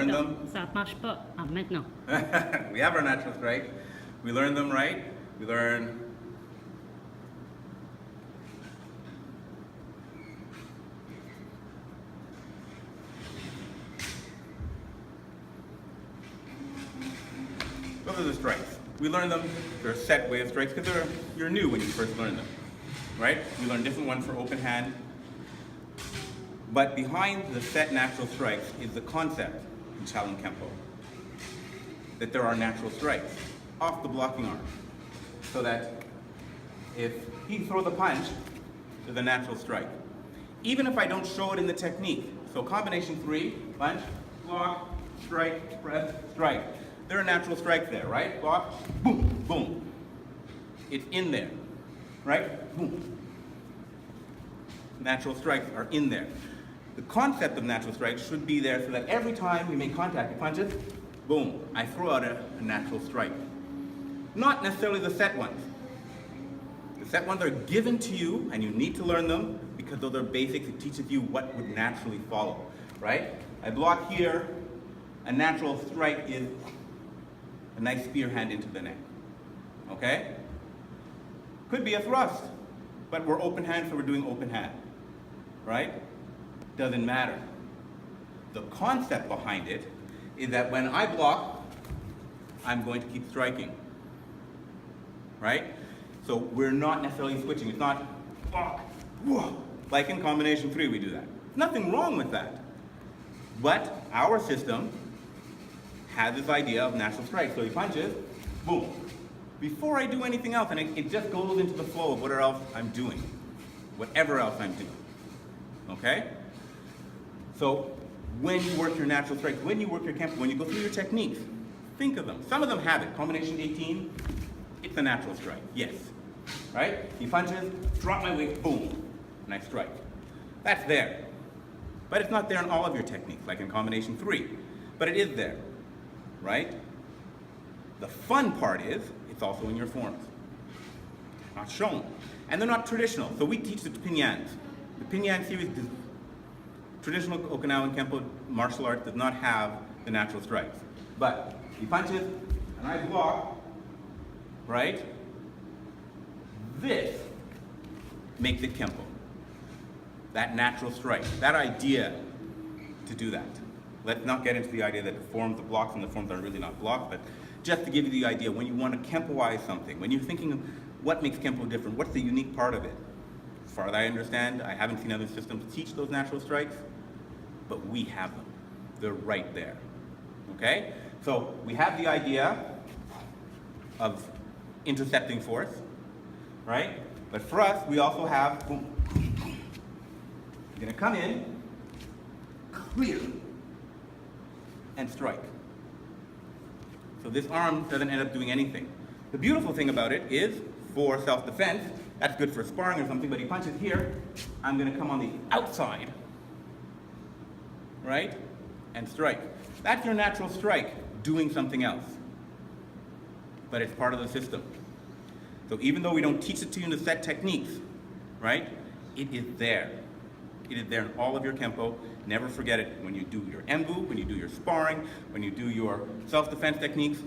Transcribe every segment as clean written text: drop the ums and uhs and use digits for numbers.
learn them. Ça marche pas. Ah, maintenant. We have our natural strike. We learn them, right? We learn those are the strikes. We learn them. They're a set way of strikes because you're new when you first learn them, right? You learn different ones for open hand. But behind the set natural strikes is the concept in Shaolin Kempo that there are natural strikes off the blocking arm. So that if he throws a punch, there's a natural strike. Even if I don't show it in the technique. So combination 3, punch, block, strike, press, strike. There are natural strikes there, right? Block, boom, boom. It's in there, right? Boom. Natural strikes are in there. The concept of natural strikes should be there so that every time we make contact, he punches, boom, I throw out a natural strike. Not necessarily the set ones. The set ones are given to you and you need to learn them because those are basics. It teaches you what would naturally follow, right? I block here, a natural strike is a nice spear hand into the neck, okay? Could be a thrust, but we're open hand, so we're doing open hand, right? Doesn't matter. The concept behind it is that when I block, I'm going to keep striking, right? So we're not necessarily switching. It's not block, whoa, like in combination 3 we do that. Nothing wrong with that. But our system has this idea of natural strike. So he punches, boom. Before I do anything else, and it just goes into the flow of whatever else I'm doing. Whatever else I'm doing, okay? So when you work your natural strike, when you work your Kempo, when you go through your techniques, think of them. Some of them have it. Combination 18, it's a natural strike, yes. Right? He punches, drop my weight, boom, and I strike. That's there. But it's not there in all of your techniques, like in combination 3. But it is there, right? The fun part is, it's also in your forms. Not shown. And they're not traditional. So we teach the Pinyans. The Pinyan series, traditional Okinawan Kempo martial art does not have the natural strikes. But he punches, and I block, right? This makes it Kempo. That natural strike, that idea to do that. Let's not get into the idea that the forms are blocks and the forms are really not blocks, but just to give you the idea, when you want to Kempoize something, when you're thinking of what makes Kempo different, what's the unique part of it? As far as I understand, I haven't seen other systems teach those natural strikes, but we have them. They're right there, okay? So we have the idea of intercepting force, right? But for us, we also have, boom, you're gonna come in, clear, and strike. So this arm doesn't end up doing anything. The beautiful thing about it is, for self-defense, that's good for sparring or something, but he punches here, I'm gonna come on the outside, right, and strike. That's your natural strike, doing something else. But it's part of the system. So even though we don't teach it to you in the set techniques, right, it is there. It is there in all of your Kempo. Never forget it when you do your embu, when you do your sparring, when you do your self-defense techniques.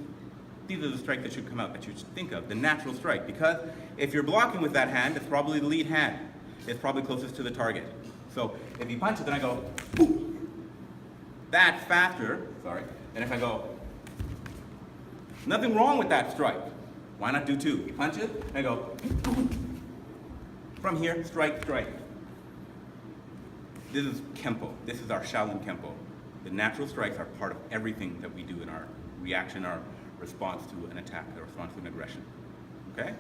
These are the strikes that should come out, that you should think of, the natural strike. Because if you're blocking with that hand, it's probably the lead hand. It's probably closest to the target. So if he punches and I go, boom, that's faster, sorry, than if I go, nothing wrong with that strike. Why not do 2? He punches, and I go, boom. From here, strike, strike. This is Kempo. This is our Shaolin Kempo. The natural strikes are part of everything that we do in our reaction, our response to an attack, our response to an aggression. Okay?